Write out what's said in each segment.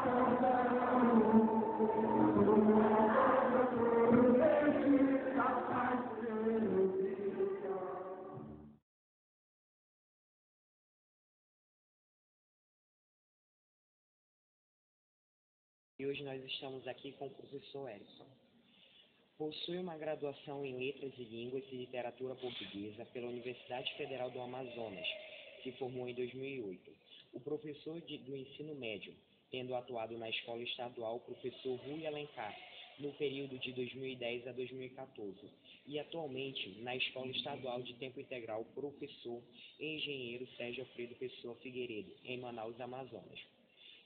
E hoje nós estamos aqui com o professor Erickson. Possui uma graduação em Letras e Línguas e Literatura Portuguesa pela Universidade Federal do Amazonas, se formou em 2008. O professor do ensino médio, tendo atuado na Escola Estadual Professor Rui Alencar, no período de 2010 a 2014, e atualmente na Escola Estadual de Tempo Integral Professor Engenheiro Sérgio Alfredo Pessoa Figueiredo, em Manaus, Amazonas.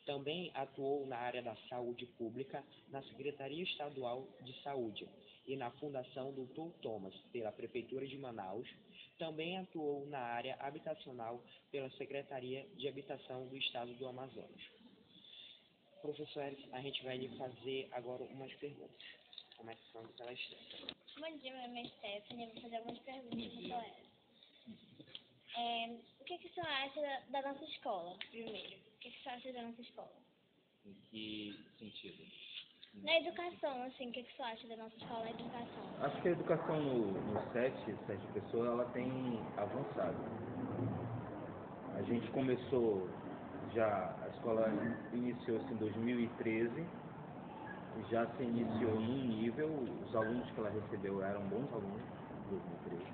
Também atuou na área da saúde pública, na Secretaria Estadual de Saúde e na Fundação Dr. Thomas, pela Prefeitura de Manaus. Também atuou na área habitacional pela Secretaria de Habitação do Estado do Amazonas. Professor Erickson, a gente vai lhe fazer agora umas perguntas, começando pela Stephanie. Bom dia, meu nome é Stephanie, eu vou fazer algumas perguntas para o professor Erickson. O que o senhor acha da nossa escola, primeiro? O que o senhor acha da nossa escola? Em que sentido? Na educação, assim, o que o senhor acha da nossa escola na educação? Acho que a educação no Sérgio Pessoa, ela tem avançado. A gente começou a escola iniciou-se em 2013, já se iniciou num nível, os alunos que ela recebeu eram bons alunos, em 2013.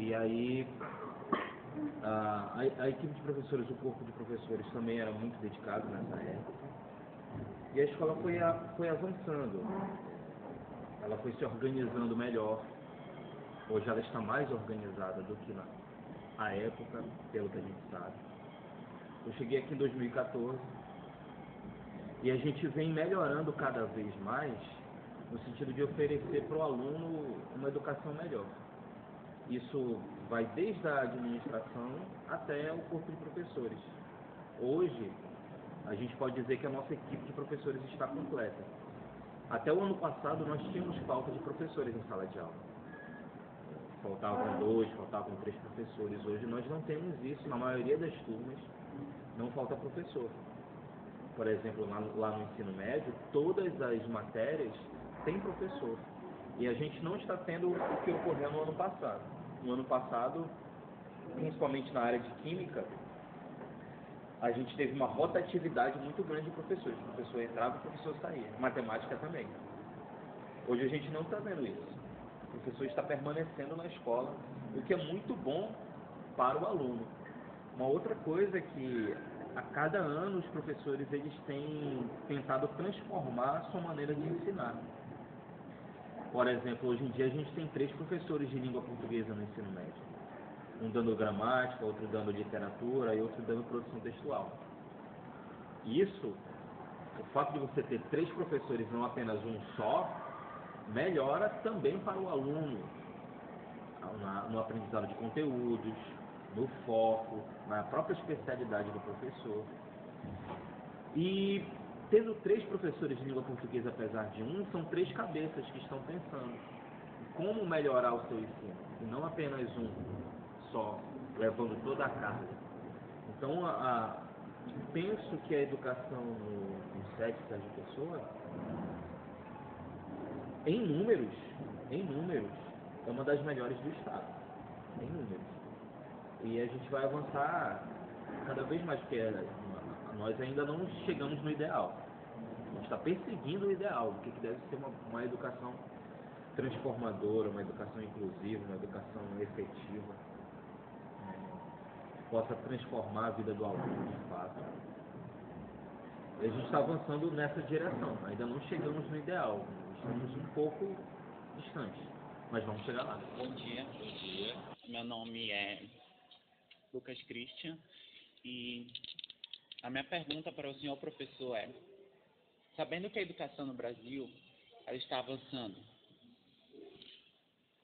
E aí, a equipe de professores, o corpo de professores também era muito dedicado nessa época. E a escola foi avançando, ela foi se organizando melhor. Hoje ela está mais organizada do que na época, pelo que a gente sabe. Eu cheguei aqui em 2014 e a gente vem melhorando cada vez mais no sentido de oferecer para o aluno uma educação melhor. Isso vai desde a administração até o corpo de professores. Hoje, a gente pode dizer que a nossa equipe de professores está completa. Até o ano passado, nós tínhamos falta de professores em sala de aula. Faltavam 2, faltavam 3 professores. Hoje nós não temos isso. Na maioria das turmas, não falta professor. Por exemplo, lá no ensino médio, todas as matérias têm professor. E a gente não está tendo o que ocorreu no ano passado. No ano passado, principalmente na área de química, a gente teve uma rotatividade muito grande de professores. O professor entrava e o professor saía. Matemática também. Hoje a gente não está vendo isso. O professor está permanecendo na escola, o que é muito bom para o aluno. Uma outra coisa é que a cada ano os professores eles têm tentado transformar a sua maneira de ensinar. Por exemplo, hoje em dia a gente tem 3 professores de língua portuguesa no ensino médio. Um dando gramática, outro dando literatura e outro dando produção textual. Isso, o fato de você ter 3 professores, não apenas um só, melhora também para o aluno no aprendizado de conteúdos, no foco, na própria especialidade do professor. E tendo 3 professores de língua portuguesa apesar de um, são 3 cabeças que estão pensando em como melhorar o seu ensino, e não apenas um só, levando toda a carga. Então, penso que a educação no Sérgio Pessoa, em números, é uma das melhores do estado, em números. E a gente vai avançar cada vez mais, porque nós ainda não chegamos no ideal. A gente está perseguindo o ideal, do que deve ser uma educação transformadora, uma educação inclusiva, uma educação efetiva, que possa transformar a vida do aluno, de fato. E a gente está avançando nessa direção, ainda não chegamos no ideal, estamos um pouco distantes, mas vamos chegar lá. Bom dia. Meu nome é Lucas Christian e a minha pergunta para o senhor professor é: sabendo que a educação no Brasil ela está avançando,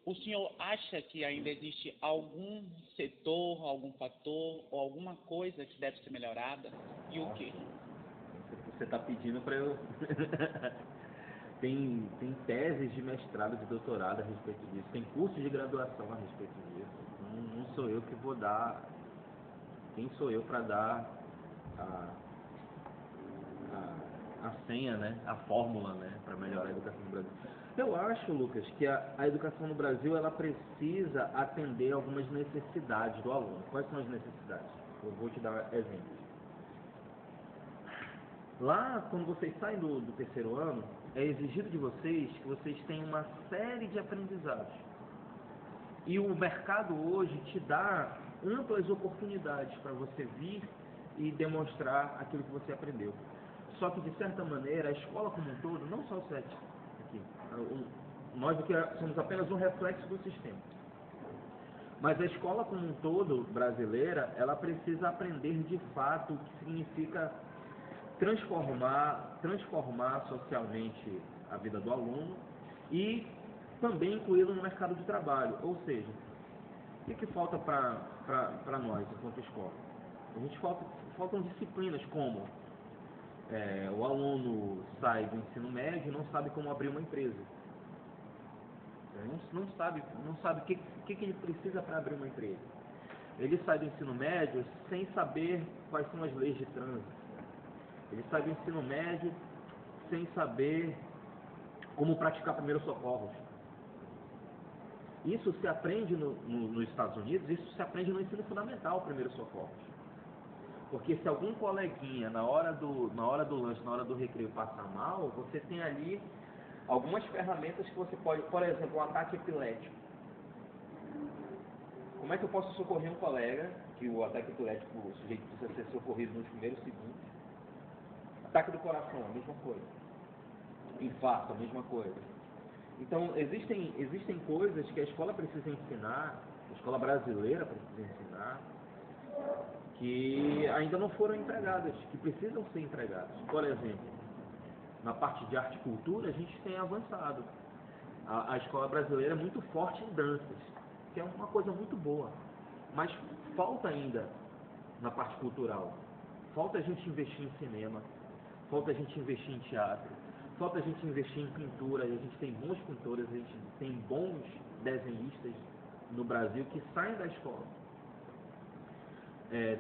o senhor acha que ainda existe algum setor, algum fator ou alguma coisa que deve ser melhorada? E o quê? Você está pedindo para eu... tem teses de mestrado, de doutorado a respeito disso, tem cursos de graduação a respeito disso. Não sou eu que vou dar... Quem sou eu para dar a senha, né, a fórmula, né, para melhorar a educação no Brasil. Eu acho, Lucas, que a educação no Brasil ela precisa atender algumas necessidades do aluno. Quais são as necessidades? Eu vou te dar exemplos. Lá, quando vocês saem do terceiro ano, é exigido de vocês que vocês tenham uma série de aprendizados. E o mercado hoje te dá amplas oportunidades para você vir e demonstrar aquilo que você aprendeu. Só que, de certa maneira, a escola como um todo, não só o SET aqui, nós aqui somos apenas um reflexo do sistema. Mas a escola como um todo, brasileira, ela precisa aprender de fato o que significa transformar socialmente a vida do aluno e também incluí-lo no mercado de trabalho. Ou seja, o que falta para nós enquanto escola? Faltam disciplinas como o aluno sai do ensino médio e não sabe como abrir uma empresa. Não sabe o que ele precisa para abrir uma empresa. Ele sai do ensino médio sem saber quais são as leis de trânsito. Ele sai do ensino médio sem saber como praticar primeiros socorros. Isso se aprende nos Estados Unidos, isso se aprende no ensino fundamental, primeiros socorros. Porque se algum coleguinha, na hora do lanche, na hora do recreio, passar mal, você tem ali algumas ferramentas que você pode, por exemplo, um ataque epilético. Como é que eu posso socorrer um colega, que o ataque epilético, o sujeito precisa ser socorrido nos primeiros segundos? Ataque do coração, a mesma coisa. Infarto, a mesma coisa. Então, existem coisas que a escola precisa ensinar, a escola brasileira precisa ensinar, que ainda não foram empregadas, que precisam ser empregadas. Por exemplo, na parte de arte e cultura, a gente tem avançado. A escola brasileira é muito forte em danças, que é uma coisa muito boa. Mas falta ainda na parte cultural. Falta a gente investir em cinema, falta a gente investir em teatro, falta a gente investir em pintura. A gente tem bons pintores, a gente tem bons desenhistas no Brasil que saem da escola.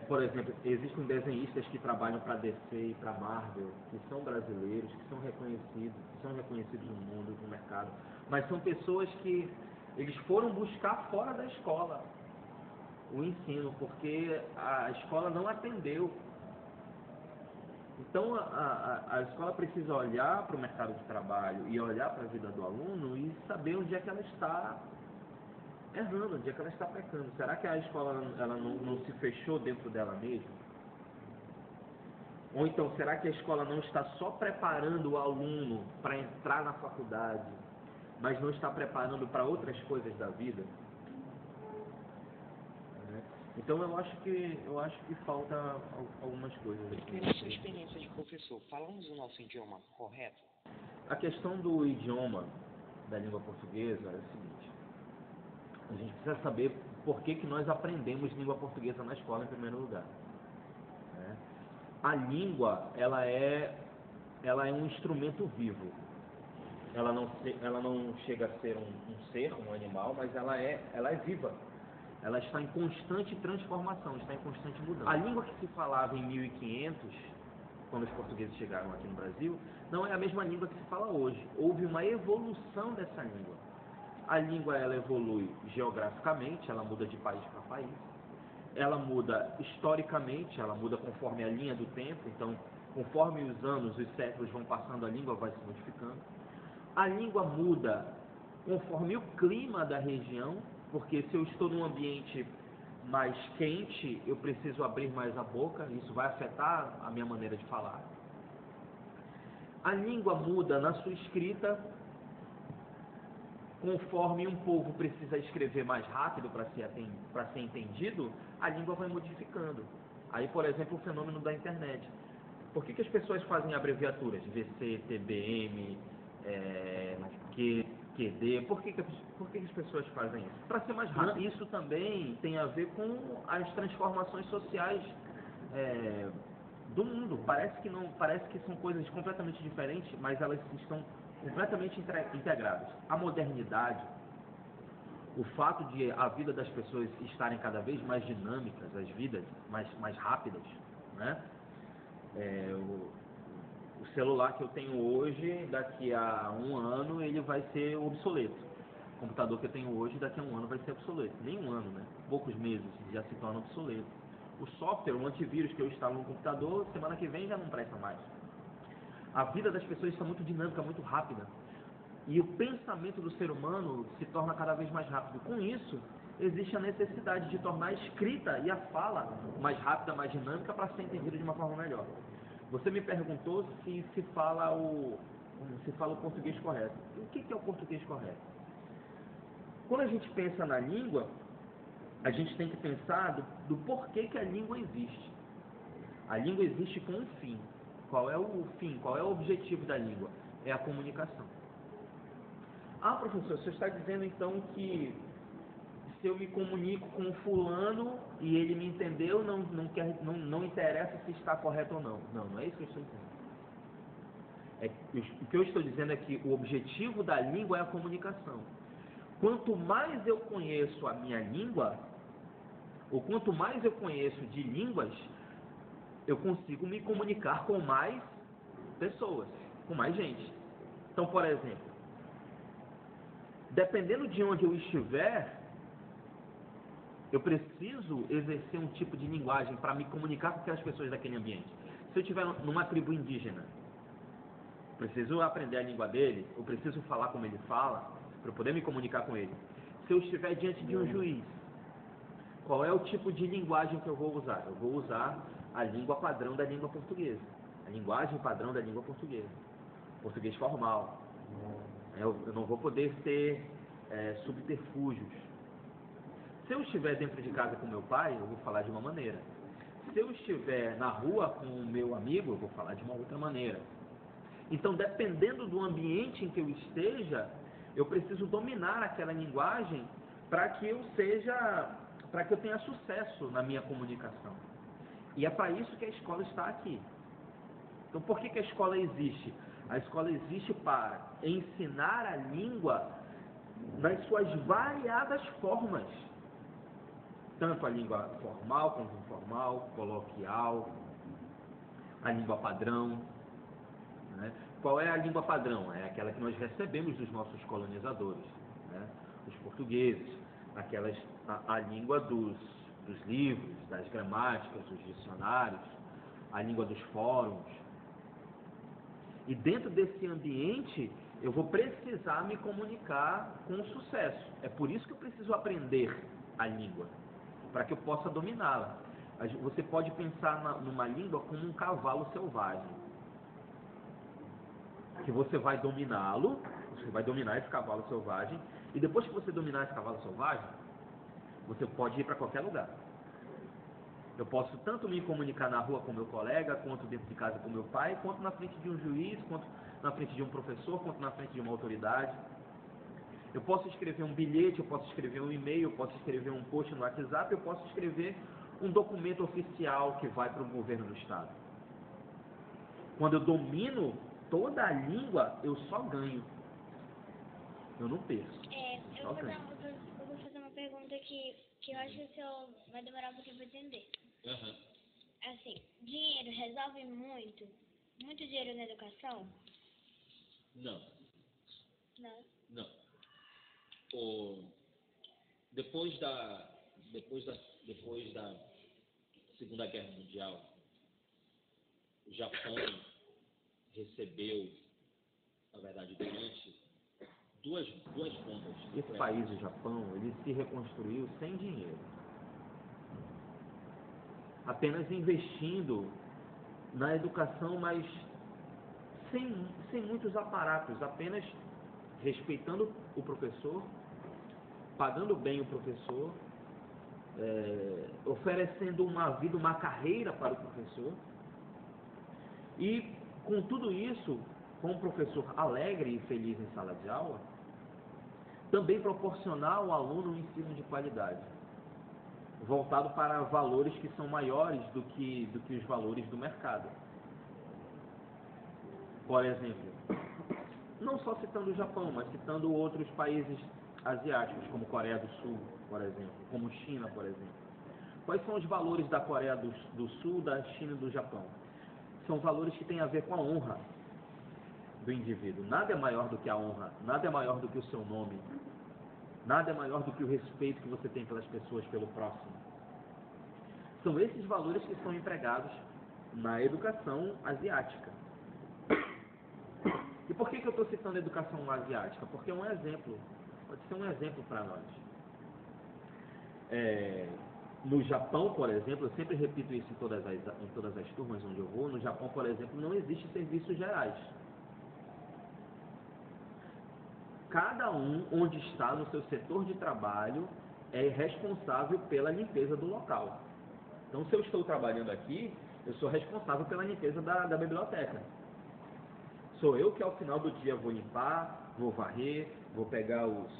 Por exemplo, existem desenhistas que trabalham para DC e para Marvel, que são brasileiros, que são reconhecidos no mundo, no mercado, mas são pessoas que eles foram buscar fora da escola o ensino, porque a escola não atendeu. Então a escola precisa olhar para o mercado de trabalho e olhar para a vida do aluno e saber onde é que ela está errando, onde é que ela está pecando. Será que a escola ela não se fechou dentro dela mesma? Ou então, será que a escola não está só preparando o aluno para entrar na faculdade, mas não está preparando para outras coisas da vida? Então eu acho que falta algumas coisas aqui. Pela sua experiência de professor, falamos o nosso idioma correto? A questão do idioma da língua portuguesa é o seguinte: a gente precisa saber por que nós aprendemos língua portuguesa na escola em primeiro lugar. A língua, ela é um instrumento vivo. Ela não chega a ser um ser, um animal, mas ela é viva. Ela está em constante transformação, está em constante mudança. A língua que se falava em 1500, quando os portugueses chegaram aqui no Brasil, não é a mesma língua que se fala hoje. Houve uma evolução dessa língua. A língua, ela evolui geograficamente, ela muda de país para país. Ela muda historicamente, ela muda conforme a linha do tempo. Então, conforme os anos, os séculos vão passando, a língua vai se modificando. A língua muda conforme o clima da região, porque se eu estou num ambiente mais quente, eu preciso abrir mais a boca, isso vai afetar a minha maneira de falar. A língua muda na sua escrita, conforme um povo precisa escrever mais rápido para ser entendido, a língua vai modificando. Aí, por exemplo, o fenômeno da internet. Por que as pessoas fazem abreviaturas? VC, TBM, QD, por que as pessoas fazem isso? Para ser mais rápido. Isso também tem a ver com as transformações sociais do mundo. Parece que são coisas completamente diferentes, mas elas estão completamente integradas. A modernidade, o fato de a vida das pessoas estarem cada vez mais dinâmicas, as vidas mais rápidas, né? O celular que eu tenho hoje, daqui a um ano, ele vai ser obsoleto. O computador que eu tenho hoje, daqui a um ano, vai ser obsoleto. Nem um ano, né? Poucos meses já se torna obsoleto. O software, o antivírus que eu instalo no computador, semana que vem já não presta mais. A vida das pessoas está muito dinâmica, muito rápida. E o pensamento do ser humano se torna cada vez mais rápido. Com isso, existe a necessidade de tornar a escrita e a fala mais rápida, mais dinâmica, para ser entendido de uma forma melhor. Você me perguntou se fala o português correto. E o que é o português correto? Quando a gente pensa na língua, a gente tem que pensar do porquê que a língua existe. A língua existe com um fim. Qual é o fim? Qual é o objetivo da língua? É a comunicação. Ah, professor, você está dizendo então que se eu me comunico com fulano e ele me entendeu, não interessa se está correto ou não. Não é isso que eu estou dizendo. O que eu estou dizendo é que o objetivo da língua é a comunicação. Quanto mais eu conheço a minha língua, ou quanto mais eu conheço de línguas, eu consigo me comunicar com mais pessoas, com mais gente. Então, por exemplo, dependendo de onde eu estiver, eu preciso exercer um tipo de linguagem para me comunicar com aquelas pessoas daquele ambiente. Se eu estiver numa tribo indígena, preciso aprender a língua dele, eu preciso falar como ele fala, para eu poder me comunicar com ele. Se eu estiver diante de um juiz, qual é o tipo de linguagem que eu vou usar? Eu vou usar a língua padrão da língua portuguesa, a linguagem padrão da língua portuguesa, português formal. Eu não vou poder ter subterfúgios. Se eu estiver dentro de casa com meu pai, eu vou falar de uma maneira. Se eu estiver na rua com o meu amigo, eu vou falar de uma outra maneira. Então, dependendo do ambiente em que eu esteja, eu preciso dominar aquela linguagem para que eu tenha sucesso na minha comunicação. E é para isso que a escola está aqui. Então, por que a escola existe? A escola existe para ensinar a língua nas suas variadas formas. Tanto a língua formal quanto informal, coloquial, a língua padrão. Né? Qual é a língua padrão? É aquela que nós recebemos dos nossos colonizadores, né? Os portugueses, a língua dos livros, das gramáticas, dos dicionários, a língua dos fóruns. E dentro desse ambiente, eu vou precisar me comunicar com sucesso. É por isso que eu preciso aprender a língua, para que eu possa dominá-la. Você pode pensar numa língua como um cavalo selvagem, que você vai dominá-lo, você vai dominar esse cavalo selvagem, e depois que você dominar esse cavalo selvagem, você pode ir para qualquer lugar. Eu posso tanto me comunicar na rua com meu colega, quanto dentro de casa com meu pai, quanto na frente de um juiz, quanto na frente de um professor, quanto na frente de uma autoridade. Eu posso escrever um bilhete, eu posso escrever um e-mail, eu posso escrever um post no WhatsApp, eu posso escrever um documento oficial que vai para o governo do estado. Quando eu domino toda a língua, eu só ganho. Eu não perco. Eu vou fazer uma pergunta que eu acho que o senhor vai demorar um pouquinho para entender. Uhum. Assim, dinheiro resolve muito? Muito dinheiro na educação? Não. Não. Depois da Segunda Guerra Mundial, o Japão recebeu, na verdade, durante duas bombas. Esse país, o Japão, ele se reconstruiu sem dinheiro. Apenas investindo na educação, mas sem muitos aparatos, apenas respeitando o professor, pagando bem o professor, oferecendo uma vida, uma carreira para o professor. E com tudo isso, com o professor alegre e feliz em sala de aula, também proporcionar ao aluno um ensino de qualidade, voltado para valores que são maiores do que os valores do mercado. Por exemplo, não só citando o Japão, mas citando outros países asiáticos, como Coreia do Sul, por exemplo, como China, por exemplo. Quais são os valores da Coreia do Sul, da China e do Japão? são valores que têm a ver com a honra do indivíduo. Nada é maior do que a honra, nada é maior do que o seu nome, nada é maior do que o respeito que você tem pelas pessoas, pelo próximo. São esses valores que são empregados na educação asiática. E por que eu estou citando a educação asiática? Porque é um exemplo, pode ser um exemplo para nós. No Japão, por exemplo, eu sempre repito isso em todas as turmas onde eu vou, no Japão, por exemplo, não existe serviços gerais. Cada um, onde está no seu setor de trabalho, é responsável pela limpeza do local. Então, se eu estou trabalhando aqui, eu sou responsável pela limpeza da biblioteca. Sou eu que ao final do dia vou limpar, vou varrer, vou pegar os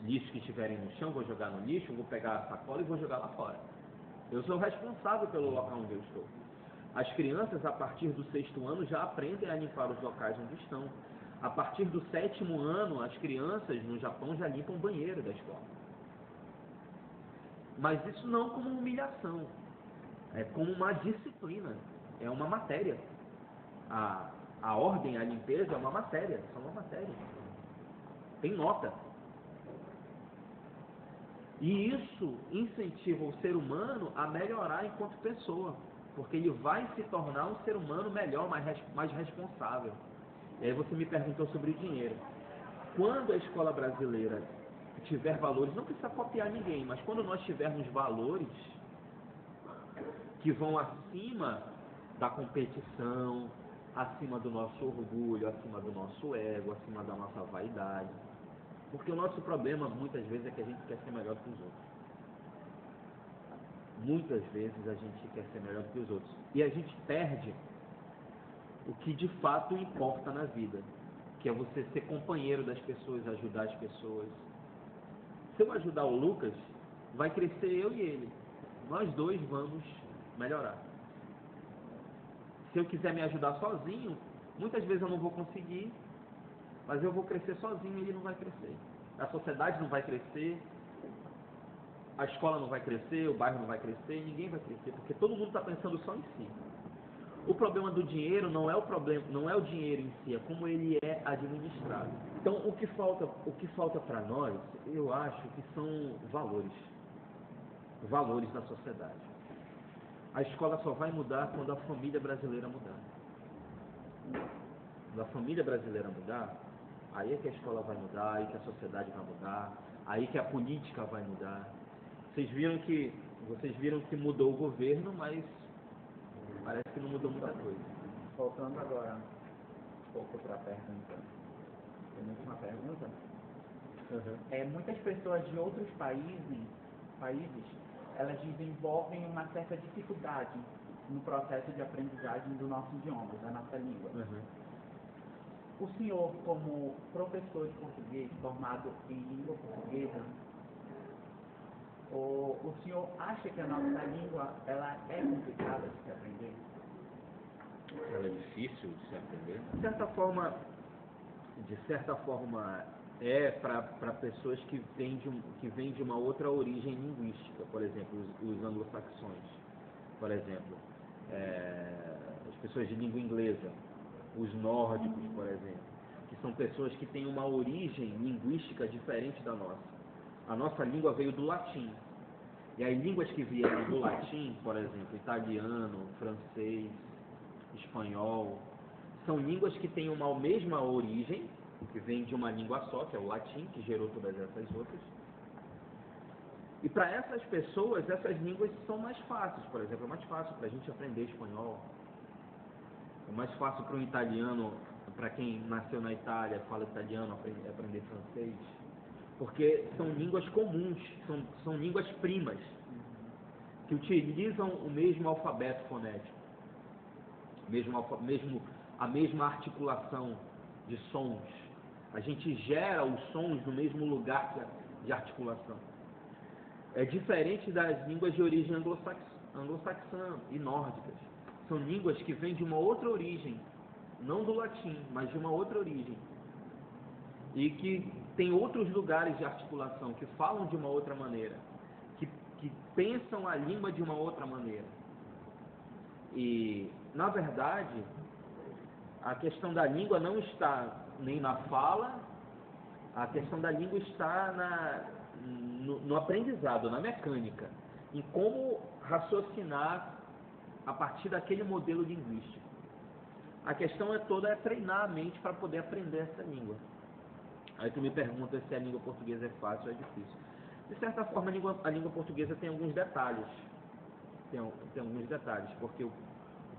lixos que estiverem no chão, vou jogar no lixo, vou pegar a sacola e vou jogar lá fora. Eu sou responsável pelo local onde eu estou. As crianças, a partir do 6º ano, já aprendem a limpar os locais onde estão. A partir do 7º ano, as crianças no Japão já limpam o banheiro da escola. Mas isso não como humilhação, é como uma disciplina, é uma matéria. A ordem, a limpeza é uma matéria, é uma matéria. Tem nota. E isso incentiva o ser humano a melhorar enquanto pessoa, porque ele vai se tornar um ser humano melhor, mais responsável. E aí você me perguntou sobre o dinheiro. Quando a escola brasileira tiver valores, não precisa copiar ninguém, mas quando nós tivermos valores que vão acima da competição, acima do nosso orgulho, acima do nosso ego, acima da nossa vaidade. Porque o nosso problema, muitas vezes, é que a gente quer ser melhor do que os outros. Muitas vezes a gente quer ser melhor do que os outros. E a gente perde o que de fato importa na vida, que é você ser companheiro das pessoas, ajudar as pessoas. Se eu ajudar o Lucas, vai crescer eu e ele. Nós dois vamos melhorar. Se eu quiser me ajudar sozinho, muitas vezes eu não vou conseguir, mas eu vou crescer sozinho e ele não vai crescer. A sociedade não vai crescer, a escola não vai crescer, o bairro não vai crescer, ninguém vai crescer, porque todo mundo está pensando só em si. O problema do dinheiro não é o dinheiro em si, é como ele é administrado. Então, o que falta para nós, eu acho que são valores da sociedade. A escola só vai mudar quando a família brasileira mudar. Quando a família brasileira mudar, aí é que a escola vai mudar, aí que a sociedade vai mudar, aí que a política vai mudar. Vocês viram que mudou o governo, mas parece que não mudou muita coisa. Voltando agora um pouco para a pergunta, tem uma pergunta. Muitas pessoas de outros países, elas desenvolvem uma certa dificuldade no processo de aprendizagem do nosso idioma, da nossa língua. O senhor, como professor de português formado em língua portuguesa, o senhor acha que a nossa língua ela é complicada de se aprender? Ela é difícil de se aprender? De certa forma é para pessoas que vêm de uma outra origem linguística, por exemplo, os anglo-saxões, por exemplo, as pessoas de língua inglesa, os nórdicos, por exemplo, que são pessoas que têm uma origem linguística diferente da nossa. A nossa língua veio do latim. E as línguas que vieram do latim, por exemplo, italiano, francês, espanhol, são línguas que têm uma mesma origem, que vem de uma língua só, que é o latim, que gerou todas essas outras. E para essas pessoas, essas línguas são mais fáceis. Por exemplo, é mais fácil para a gente aprender espanhol. É mais fácil para um italiano, para quem nasceu na Itália, fala italiano, aprender francês. Porque são línguas comuns, são línguas primas, que utilizam o mesmo alfabeto fonético, a mesma articulação de sons. A gente gera os sons no mesmo lugar de articulação. É diferente das línguas de origem anglo-saxã e nórdicas. São línguas que vêm de uma outra origem, não do latim, mas de uma outra origem. E que tem outros lugares de articulação, que falam de uma outra maneira, que pensam a língua de uma outra maneira. E, na verdade, a questão da língua não está nem na fala, a questão da língua está no aprendizado, na mecânica, em como raciocinar a partir daquele modelo linguístico. A questão toda é treinar a mente para poder aprender essa língua. Aí tu me pergunta se a língua portuguesa é fácil ou é difícil. De certa forma, a língua portuguesa tem alguns detalhes. Tem alguns detalhes, porque o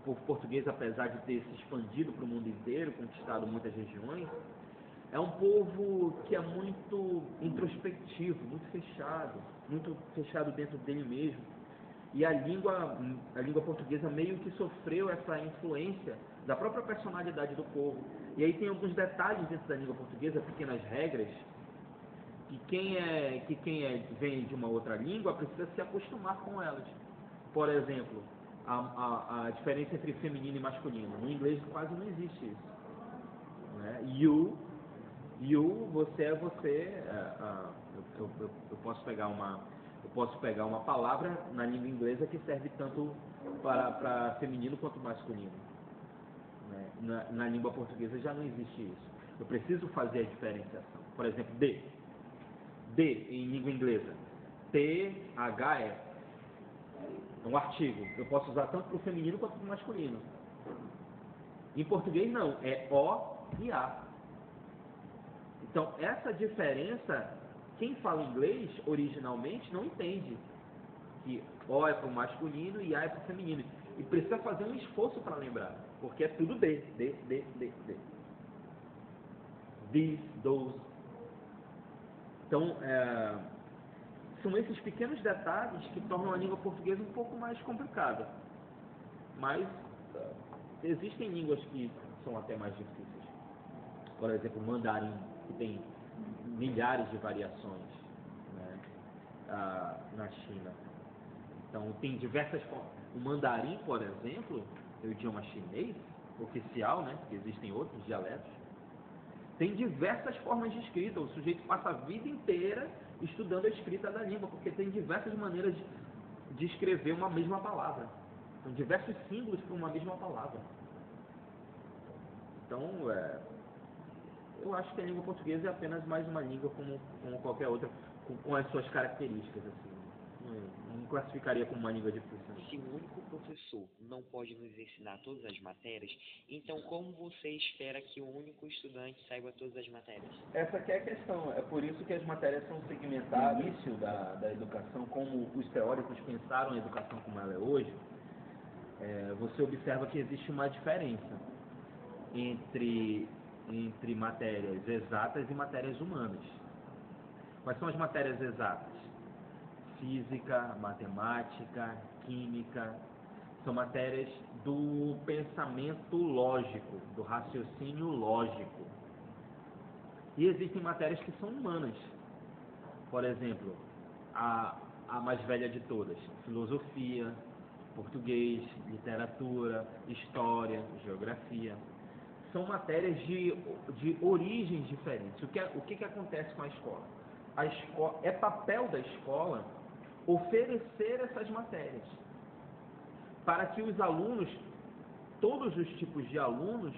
povo português, apesar de ter se expandido para o mundo inteiro, conquistado muitas regiões, é um povo que é muito introspectivo, muito fechado dentro dele mesmo. E a língua portuguesa meio que sofreu essa influência da própria personalidade do povo. E aí tem alguns detalhes dentro da língua portuguesa, pequenas regras, que quem vem de uma outra língua precisa se acostumar com elas. Por exemplo, a diferença entre feminino e masculino. No inglês quase não existe isso. Né? You, você é você. Eu posso pegar uma palavra na língua inglesa que serve tanto para feminino quanto masculino. Né? Na língua portuguesa já não existe isso. Eu preciso fazer a diferenciação. Por exemplo, de em língua inglesa. TH é um artigo. Eu posso usar tanto para o feminino quanto para o masculino. Em português não, é O e A. Então, essa diferença, quem fala inglês originalmente não entende que O é para o masculino e A é para o feminino. E precisa fazer um esforço para lembrar, porque é tudo de. These, those. Então, são esses pequenos detalhes que tornam a língua portuguesa um pouco mais complicada. Mas existem línguas que são até mais difíceis. Por exemplo, o mandarim, que tem milhares de variações, né, na China. Então, tem diversas formas. O mandarim, por exemplo, é o idioma chinês, oficial, né, porque existem outros dialetos, tem diversas formas de escrita. O sujeito passa a vida inteira estudando a escrita da língua, porque tem diversas maneiras de escrever uma mesma palavra. São diversos símbolos para uma mesma palavra. Então, eu acho que a língua portuguesa é apenas mais uma língua como qualquer outra, com as suas características, assim. Não classificaria como uma língua difícil. Se o único professor não pode nos ensinar todas as matérias, então como você espera que o único estudante saiba todas as matérias? Essa que é a questão. É por isso que as matérias são segmentadas. No início da educação, como os teóricos pensaram a educação como ela é hoje, você observa que existe uma diferença entre matérias exatas e matérias humanas. Quais são as matérias exatas? Física, matemática, química, são matérias do pensamento lógico, do raciocínio lógico. E existem matérias que são humanas. Por exemplo, a mais velha de todas, filosofia, português, literatura, história, geografia. São matérias de origens diferentes. O que acontece com a escola? É papel da escola oferecer essas matérias para que os alunos, todos os tipos de alunos,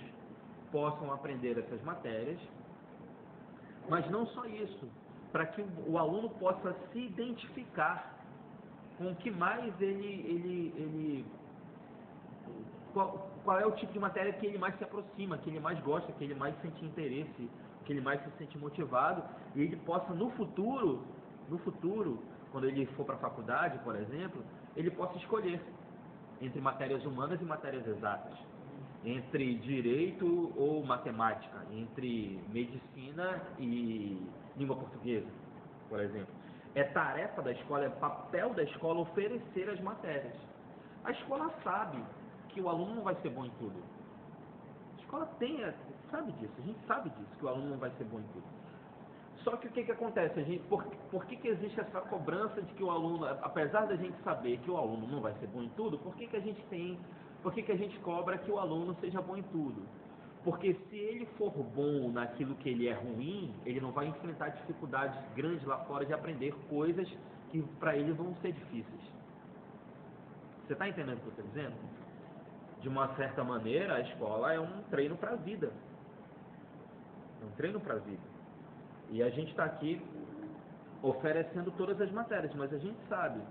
possam aprender essas matérias, mas não só isso, para que o aluno possa se identificar com o que mais qual é o tipo de matéria que ele mais se aproxima, que ele mais gosta, que ele mais sente interesse, que ele mais se sente motivado, e ele possa no futuro, quando ele for para a faculdade, por exemplo, ele possa escolher entre matérias humanas e matérias exatas, entre direito ou matemática, entre medicina e língua portuguesa, por exemplo. É tarefa da escola, é papel da escola oferecer as matérias. A escola sabe que o aluno não vai ser bom em tudo. A escola sabe disso, a gente sabe disso, que o aluno não vai ser bom em tudo. Só que o que acontece? Por que existe essa cobrança de que o aluno, apesar da gente saber que o aluno não vai ser bom em tudo, por que a gente cobra que o aluno seja bom em tudo? Porque se ele for bom naquilo que ele é ruim, ele não vai enfrentar dificuldades grandes lá fora de aprender coisas que para ele vão ser difíceis. Você está entendendo o que eu estou dizendo? de uma certa maneira, a escola é um treino para a vida. É um treino para a vida. E a gente está aqui oferecendo todas as matérias, mas a gente sabe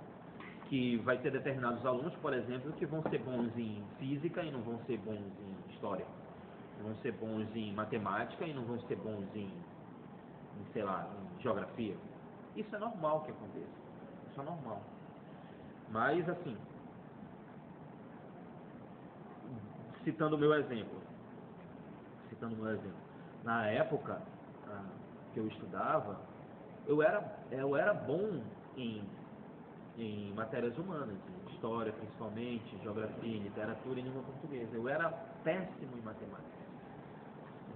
que vai ter determinados alunos, por exemplo, que vão ser bons em física e não vão ser bons em história. Vão ser bons em matemática e não vão ser bons em sei lá, em geografia. Isso é normal que aconteça. Isso é normal. Mas, assim, citando o meu exemplo, na época que eu estudava, eu era bom em matérias humanas, em história principalmente, geografia, literatura e língua portuguesa. Eu era péssimo em matemática.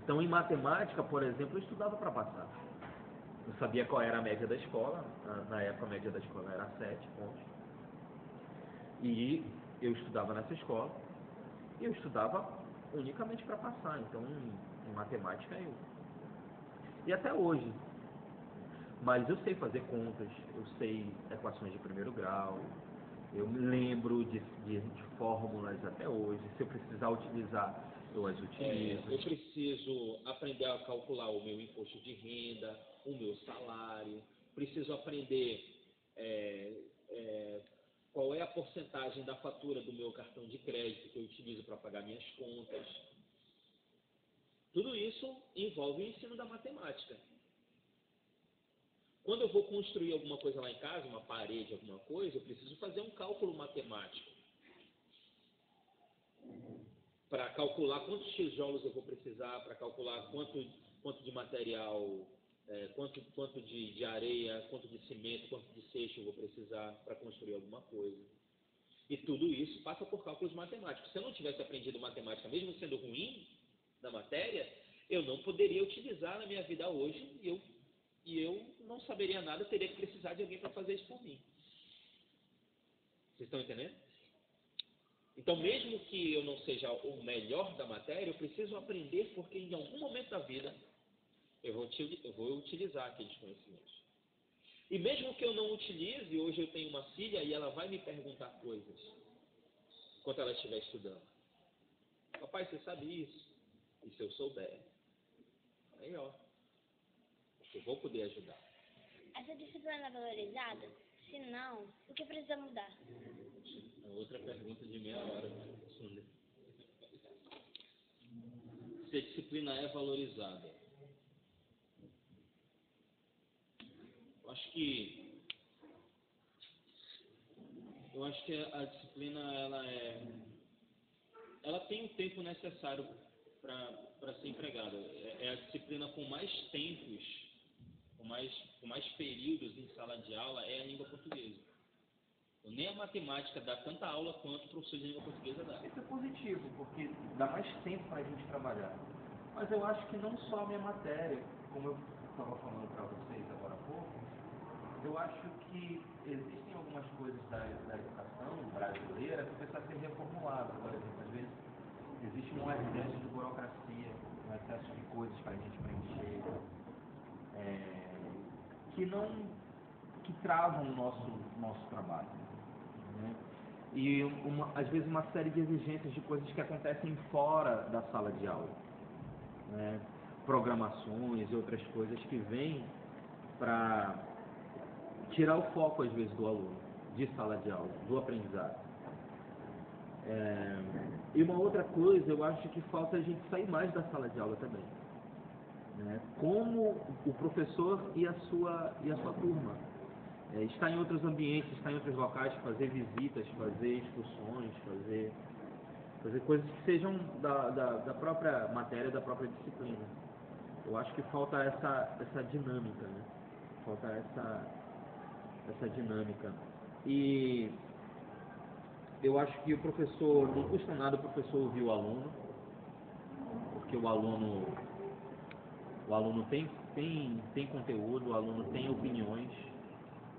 Então, em matemática, por exemplo, eu estudava para passar. Eu sabia qual era a média da escola, na época a média da escola era 7 pontos. E eu estudava nessa escola, e eu estudava unicamente para passar. Então, em matemática, e até hoje. Mas eu sei fazer contas, eu sei equações de primeiro grau, eu me lembro de fórmulas até hoje. Se eu precisar utilizar, eu as utilizo. Eu preciso aprender a calcular o meu imposto de renda, o meu salário, preciso aprender qual é a porcentagem da fatura do meu cartão de crédito que eu utilizo para pagar minhas contas. Tudo isso envolve o ensino da matemática. Quando eu vou construir alguma coisa lá em casa, uma parede, alguma coisa, eu preciso fazer um cálculo matemático para calcular quantos tijolos eu vou precisar, para calcular quanto de material, quanto de areia, quanto de cimento, quanto de seixo eu vou precisar para construir alguma coisa. E tudo isso passa por cálculos matemáticos. Se eu não tivesse aprendido matemática, mesmo sendo ruim na matéria, eu não poderia utilizar na minha vida hoje e eu não saberia nada, teria que precisar de alguém para fazer isso por mim. Vocês estão entendendo? Então, mesmo que eu não seja o melhor da matéria, eu preciso aprender, porque em algum momento da vida eu vou utilizar aqueles conhecimentos. E mesmo que eu não utilize, hoje eu tenho uma filha e ela vai me perguntar coisas enquanto ela estiver estudando. Papai, você sabe isso? E se eu souber, aí ó, eu vou poder ajudar. Essa disciplina é valorizada? Se não, o que precisa mudar? Outra pergunta de meia hora. Se a disciplina é valorizada? Eu acho que a disciplina ela tem o tempo necessário para ser empregada. É a disciplina com mais tempos, com mais períodos em sala de aula é a língua portuguesa. Nem a matemática dá tanta aula quanto o professor de língua portuguesa dá. Isso é positivo, porque dá mais tempo para a gente trabalhar. Mas eu acho que não só a minha matéria, como eu estava falando para vocês agora há pouco, eu acho que existem algumas coisas da educação brasileira que precisam ser reformuladas. Por exemplo, às vezes existe um excesso de burocracia, um excesso de coisas para a gente preencher, que travam o nosso trabalho. Né? E às vezes uma série de exigências de coisas que acontecem fora da sala de aula, né? Programações e outras coisas que vêm para tirar o foco às vezes do aluno, de sala de aula, do aprendizado. E uma outra coisa, eu acho que falta a gente sair mais da sala de aula também, né? Como o professor e a sua turma. Estar em outros ambientes, estar em outros locais, fazer visitas, fazer excursões, fazer coisas que sejam da própria matéria, da própria disciplina. Eu acho que falta essa dinâmica, né? Falta essa dinâmica. E eu acho que o professor, não custa nada o professor ouvir o aluno, porque o aluno tem conteúdo, o aluno tem opiniões,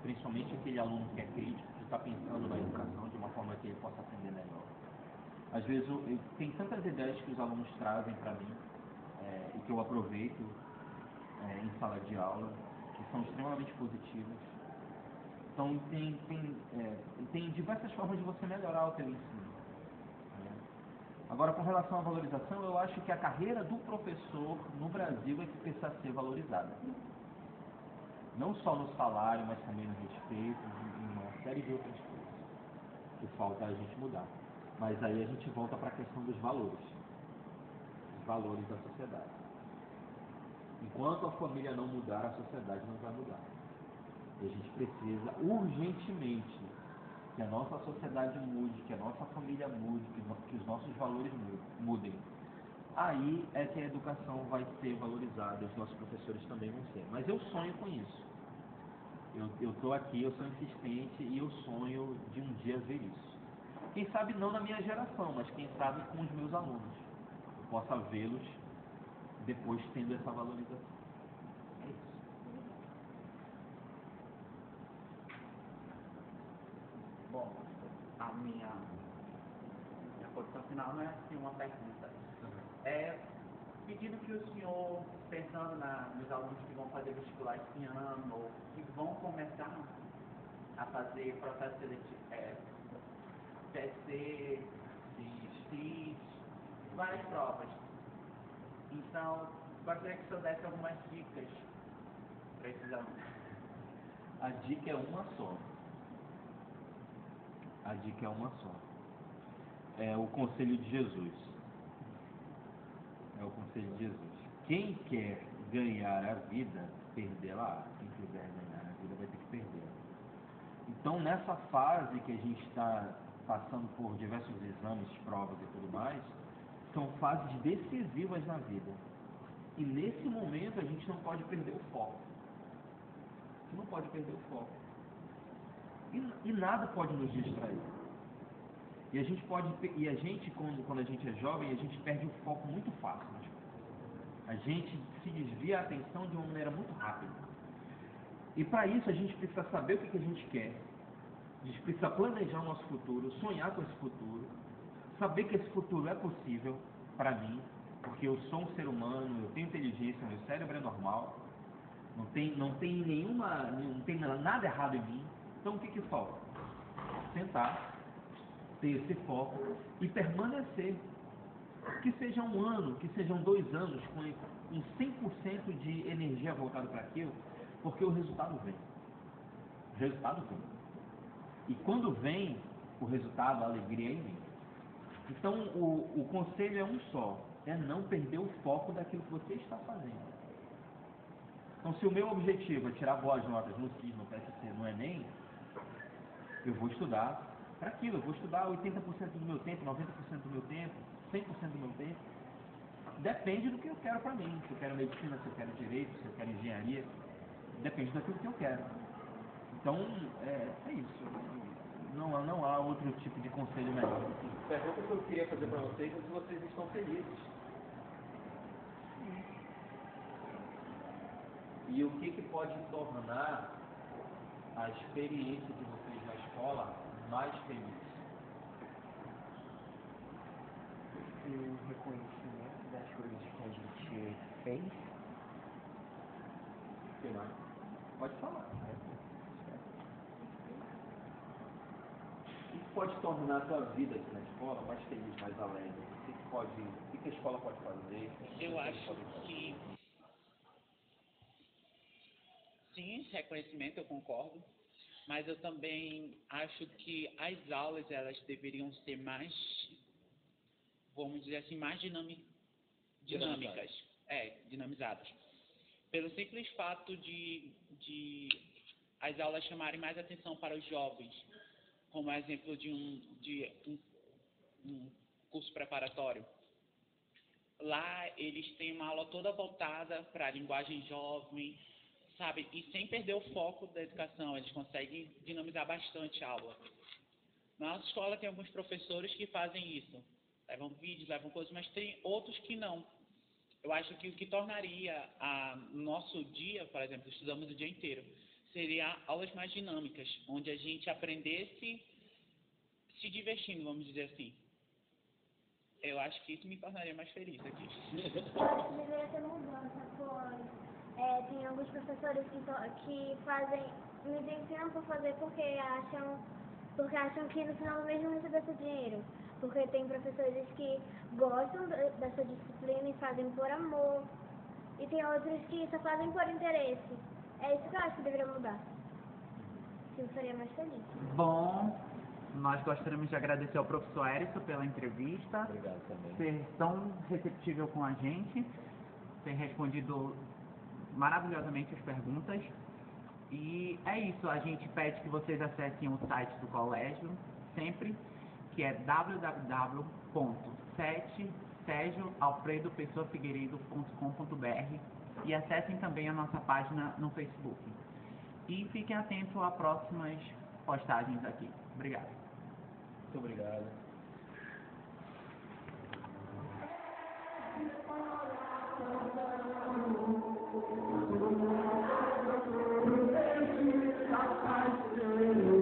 principalmente aquele aluno que é crítico, que está pensando na educação de uma forma que ele possa aprender melhor. Às vezes tem tantas ideias que os alunos trazem para mim e que eu aproveito em sala de aula, que são extremamente positivas. Então tem diversas formas de você melhorar o teu ensino. Né? Agora, com relação à valorização, eu acho que a carreira do professor no Brasil é que precisa ser valorizada. Não só no salário, mas também no respeito, em uma série de outras coisas que falta a gente mudar. Mas aí a gente volta para a questão dos valores da sociedade. Enquanto a família não mudar, a sociedade não vai mudar. E a gente precisa urgentemente que a nossa sociedade mude, que a nossa família mude, que os nossos valores mudem. Aí é que a educação vai ser valorizada, os nossos professores também vão ser. Mas eu sonho com isso. Eu estou aqui, eu sou insistente e eu sonho de um dia ver isso. Quem sabe não na minha geração, mas quem sabe com os meus alunos. Eu possa vê-los depois tendo essa valorização. É isso. Bom, a minha posição final não é assim uma pergunta. É pedindo que o senhor, pensando nos alunos que vão fazer vestibular esse ano, ou que vão começar a fazer processo seletivo, TSC, CIS, várias provas. Então, gostaria que o senhor desse algumas dicas para esses alunos. A dica é uma só. A dica é uma só. É o conselho de Jesus. É o conselho de Jesus. Quem quer ganhar a vida, perdê-la. Quem quiser ganhar a vida vai ter que perder. Então, nessa fase que a gente está passando por diversos exames, provas e tudo mais, são fases decisivas na vida. E nesse momento a gente não pode perder o foco. A gente não pode perder o foco. E nada pode nos distrair. E a gente quando a gente é jovem, a gente perde o foco muito fácil. A gente se desvia a atenção de uma maneira muito rápida. E para isso a gente precisa saber o que a gente quer. A gente precisa planejar o nosso futuro, sonhar com esse futuro, saber que esse futuro é possível para mim, porque eu sou um ser humano, eu tenho inteligência, meu cérebro é normal, não tem nada errado em mim. Então o que falta? Sentar, ter esse foco e permanecer. Que seja um ano, que sejam 2 anos com 100% de energia voltada para aquilo, porque o resultado vem. O resultado vem. E quando vem o resultado, a alegria é imensa. Então o conselho é um só, é não perder o foco daquilo que você está fazendo. Então se o meu objetivo é tirar boas notas no CIS, no PSC, no Enem, eu vou estudar para aquilo, eu vou estudar 80% do meu tempo, 90% do meu tempo, 100% do meu tempo. Depende do que eu quero para mim, se eu quero medicina, se eu quero direito, se eu quero engenharia, depende daquilo que eu quero. Então, é isso. Não há outro tipo de conselho melhor. A pergunta que eu queria fazer para vocês é se vocês estão felizes. E o que pode tornar a experiência de vocês na escola mais feliz? O reconhecimento das coisas que a gente fez. O que mais? Pode falar. O que pode tornar a tua vida aqui na escola mais feliz, mais alegre? O que a escola pode fazer? Eu acho que sim, esse reconhecimento eu concordo, mas eu também acho que as aulas elas deveriam ser mais, vamos dizer assim, mais dinâmicas, dinamizadas. Pelo simples fato de as aulas chamarem mais atenção para os jovens, como exemplo de um curso preparatório. Lá eles têm uma aula toda voltada para a linguagem jovem, sabe? E sem perder o foco da educação, eles conseguem dinamizar bastante a aula. Na nossa escola tem alguns professores que fazem isso. Levam vídeos, levam coisas, mas tem outros que não. Eu acho que o que tornaria o nosso dia, por exemplo, estudamos o dia inteiro, seria aulas mais dinâmicas, onde a gente aprendesse se divertindo, vamos dizer assim. Eu acho que isso me tornaria mais feliz aqui. Eu acho que deveria ter mudança, pois tem alguns professores que fazem, nos ensinam por fazer porque acham que no final do mês vão receber seu dinheiro. Porque porque tem professores que gostam dessa disciplina e fazem por amor, e tem outros que só fazem por interesse. É isso que eu acho que deveria mudar. Que eu faria mais feliz. Bom, nós gostaríamos de agradecer ao professor Erison pela entrevista, Obrigado também. ser tão receptível com a gente, ter respondido maravilhosamente as perguntas. E é isso, a gente pede que vocês acessem o site do colégio sempre, que é www.sergioalfredopessoafigueiredo.com.br, e acessem também a nossa página no Facebook. E fiquem atentos a próximas postagens aqui. Obrigado. Muito obrigado. Thank you.